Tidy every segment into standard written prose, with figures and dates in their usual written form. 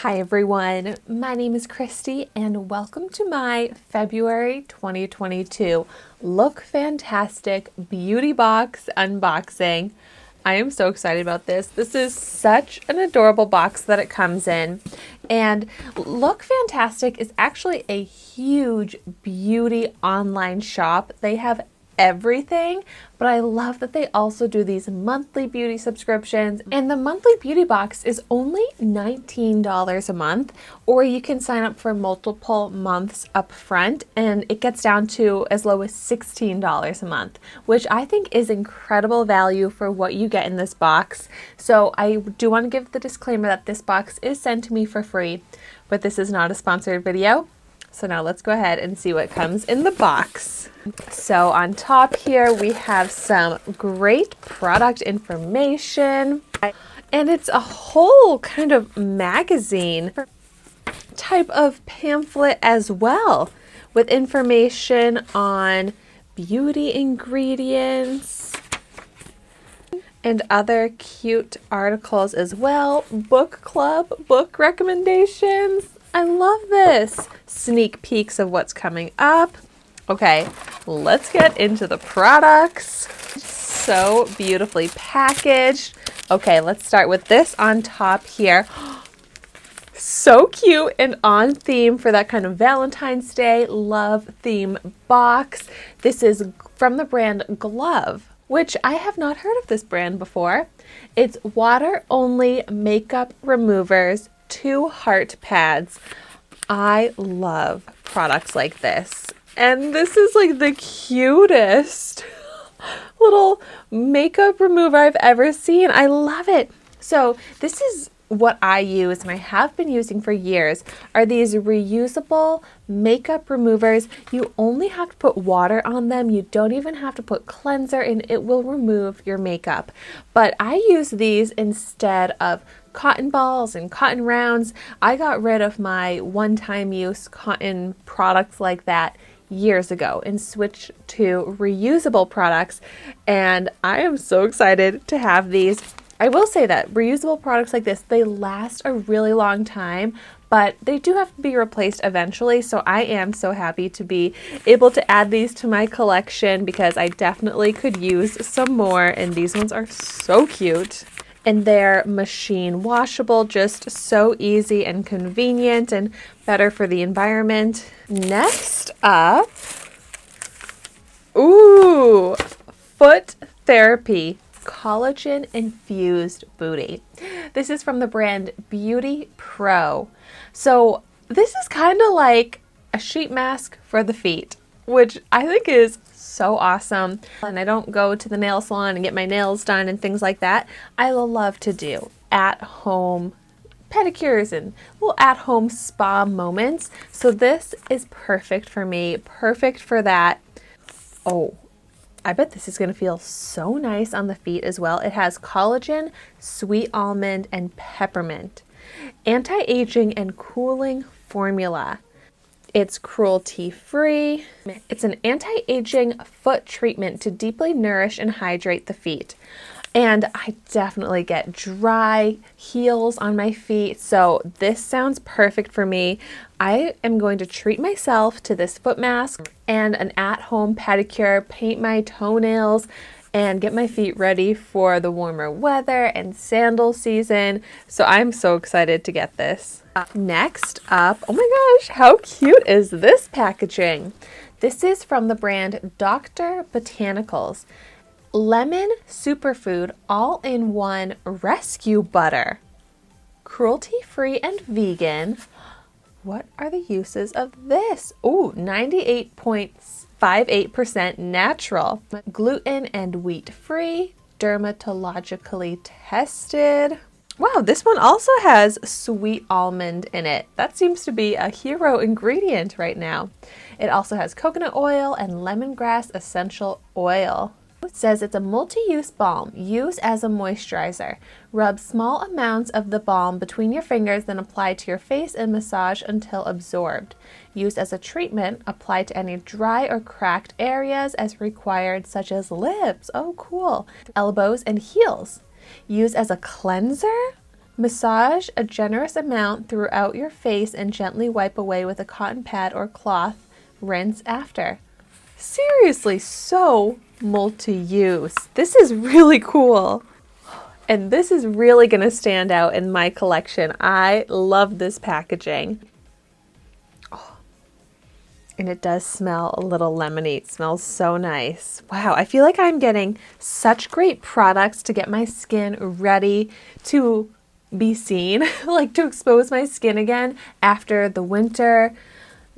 Hi everyone, my name is Christy and welcome to my February 2022 Look Fantastic Beauty Box unboxing. I am so excited about this. This is such an adorable box that it comes in. And Look Fantastic is actually a huge beauty online shop. They have everything, but I love that they also do these monthly beauty subscriptions, and the monthly beauty box is only $19 a month, or you can sign up for multiple months up front and it gets down to as low as $16 a month, which I think is incredible value for what you get in this box. So I do want to give the disclaimer that this box is sent to me for free, but this is not a sponsored video. So now let's go ahead and see what comes in the box. So on top here we have some great product information, and it's a whole kind of magazine type of pamphlet as well, with information on beauty ingredients and other cute articles as well. Book club, book recommendations. I love this. Sneak peeks of what's coming up. Okay, let's get into the products. So beautifully packaged. Okay, let's start with this on top here. So cute and on theme for that kind of Valentine's Day love theme box. This is from the brand Glove, which I have not heard of this brand before. It's water only makeup removers, 2 heart pads. I love products like this. And this is like the cutest little makeup remover I've ever seen. I love it. So this is what I use and I have been using for years, are these reusable makeup removers. You only have to put water on them. You don't even have to put cleanser and it will remove your makeup. But I use these instead of cotton balls and cotton rounds. I got rid of my one-time use cotton products like that years ago and switched to reusable products, and I am so excited to have these. I will say that reusable products like this, they last a really long time, but they do have to be replaced eventually, so I am so happy to be able to add these to my collection because I definitely could use some more, and these ones are so cute. And they're machine washable, just so easy and convenient and better for the environment. Next up, ooh, foot therapy. Collagen Infused Booty. This is from the brand Beauty Pro. So this is kind of like a sheet mask for the feet, which I think is so awesome. And I don't go to the nail salon and get my nails done and things like that. I love to do at-home pedicures and little at-home spa moments. So this is perfect for me, perfect for that. Oh, I bet this is going to feel so nice on the feet as well. It has collagen, sweet almond, and peppermint. Anti-aging and cooling formula. It's cruelty-free. It's an anti-aging foot treatment to deeply nourish and hydrate the feet. And I definitely get dry heels on my feet, so this sounds perfect for me. I am going to treat myself to this foot mask and an at-home pedicure, paint my toenails, and get my feet ready for the warmer weather and sandal season. So I'm so excited to get this. Next up, oh my gosh, how cute is this packaging? This is from the brand Dr. Botanicals. Lemon Superfood all-in-one rescue butter. Cruelty-free and vegan. What are the uses of this? Ooh, 98.58% natural. Gluten and wheat-free. Dermatologically tested. Wow, this one also has sweet almond in it. That seems to be a hero ingredient right now. It also has coconut oil and lemongrass essential oil. It says it's a multi-use balm. Use as a moisturizer. Rub small amounts of the balm between your fingers, then apply to your face and massage until absorbed. Use as a treatment. Apply to any dry or cracked areas as required, such as lips. Oh, cool. Elbows and heels. Use as a cleanser. Massage a generous amount throughout your face and gently wipe away with a cotton pad or cloth. Rinse after. Seriously, so multi-use. This is really cool. And this is really going to stand out in my collection. I love this packaging. Oh, and it does smell a little lemony. It smells so nice. Wow, I feel like I'm getting such great products to get my skin ready to be seen, like to expose my skin again after the winter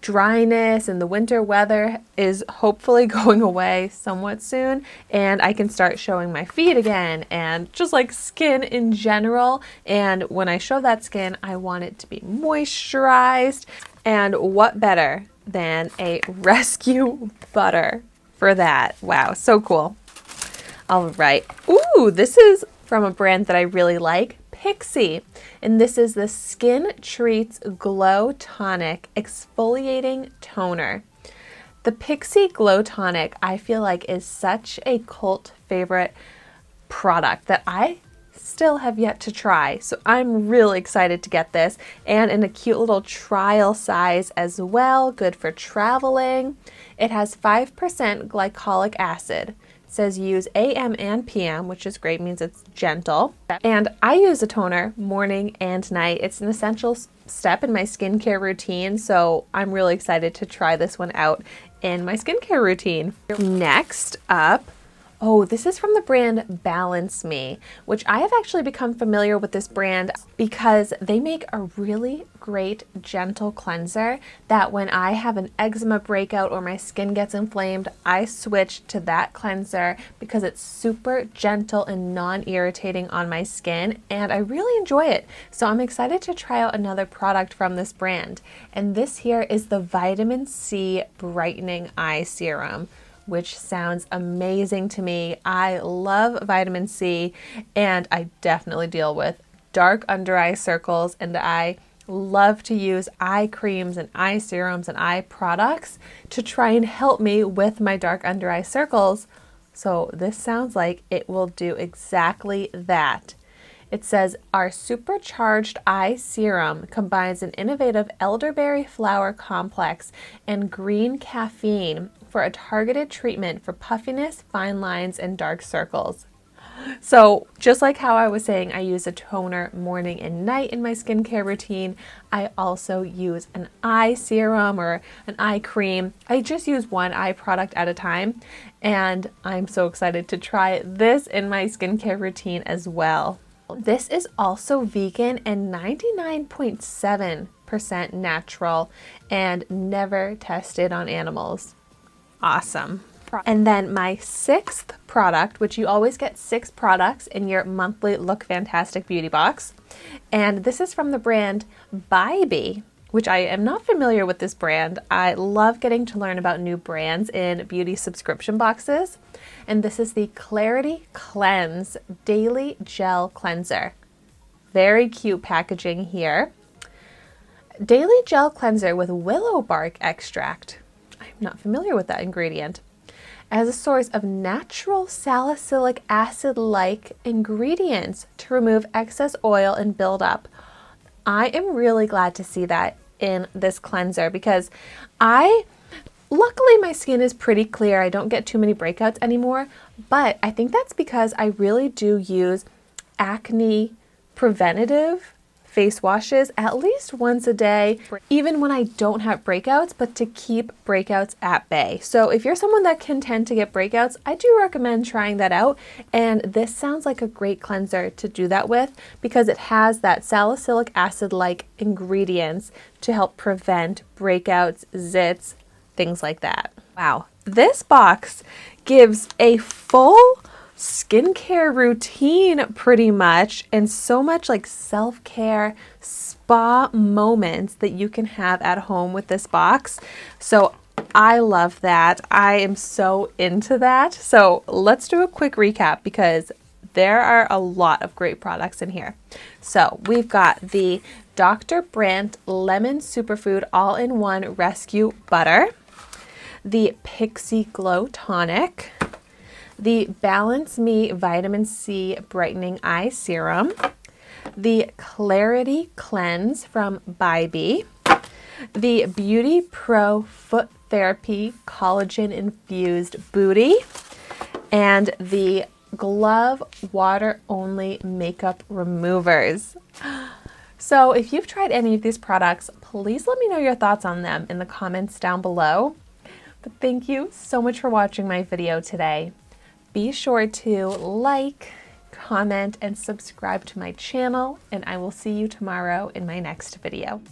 dryness, and the winter weather is hopefully going away somewhat soon, and I can start showing my feet again and just like skin in general. And when I show that skin, I want it to be moisturized, and what better than a rescue butter for that? Wow, so cool. All right. Ooh, this is from a brand that I really like, Pixi, and this is the Skin Treats Glow Tonic Exfoliating Toner. The Pixi Glow Tonic, I feel like, is such a cult favorite product that I still have yet to try. So I'm really excited to get this, and in a cute little trial size as well, good for traveling. It has 5% glycolic acid. Says use AM and PM, which is great, means it's gentle. And I use a toner morning and night. It's an essential step in my skincare routine, so I'm really excited to try this one out in my skincare routine. Next up, oh, this is from the brand Balance Me, which I have actually become familiar with this brand because they make a really great gentle cleanser that when I have an eczema breakout or my skin gets inflamed, I switch to that cleanser because it's super gentle and non-irritating on my skin, and I really enjoy it. So I'm excited to try out another product from this brand. And this here is the Vitamin C Brightening Eye Serum, which sounds amazing to me. I love vitamin C, and I definitely deal with dark under eye circles, and I love to use eye creams and eye serums and eye products to try and help me with my dark under eye circles. So this sounds like it will do exactly that. It says our supercharged eye serum combines an innovative elderberry flower complex and green caffeine for a targeted treatment for puffiness, fine lines, and dark circles. So just like how I was saying, I use a toner morning and night in my skincare routine, I also use an eye serum or an eye cream. I just use one eye product at a time, and I'm so excited to try this in my skincare routine as well. This is also vegan and 99.7% natural and never tested on animals. Awesome. And then my sixth product, which you always get 6 products in your monthly Look Fantastic Beauty Box. And this is from the brand Bybee, which I am not familiar with this brand. I love getting to learn about new brands in beauty subscription boxes. And this is the Clarity Cleanse Daily Gel Cleanser. Very cute packaging here. Daily Gel Cleanser with willow bark extract. I'm not familiar with that ingredient. As a source of natural salicylic acid-like ingredients to remove excess oil and buildup. I am really glad to see that in this cleanser because luckily my skin is pretty clear. I don't get too many breakouts anymore, but I think that's because I really do use acne preventative face washes at least once a day, even when I don't have breakouts, but to keep breakouts at bay. So if you're someone that can tend to get breakouts, I do recommend trying that out. And this sounds like a great cleanser to do that with because it has that salicylic acid-like ingredients to help prevent breakouts, zits, things like that. Wow. This box gives a full skincare routine pretty much, and so much like self-care spa moments that you can have at home with this box. So I love that. I am so into that. So let's do a quick recap because there are a lot of great products in here. So we've got the Dr. Brandt Lemon Superfood All-in-One Rescue Butter, the Pixi Glow Tonic, the Balance Me Vitamin C Brightening Eye Serum, the Clarity Cleanse from Bybee, the Beauty Pro Foot Therapy Collagen Infused Booty, and the Glove Water Only Makeup Removers. So if you've tried any of these products, please let me know your thoughts on them in the comments down below. But thank you so much for watching my video today. Be sure to like, comment, and subscribe to my channel, and I will see you tomorrow in my next video.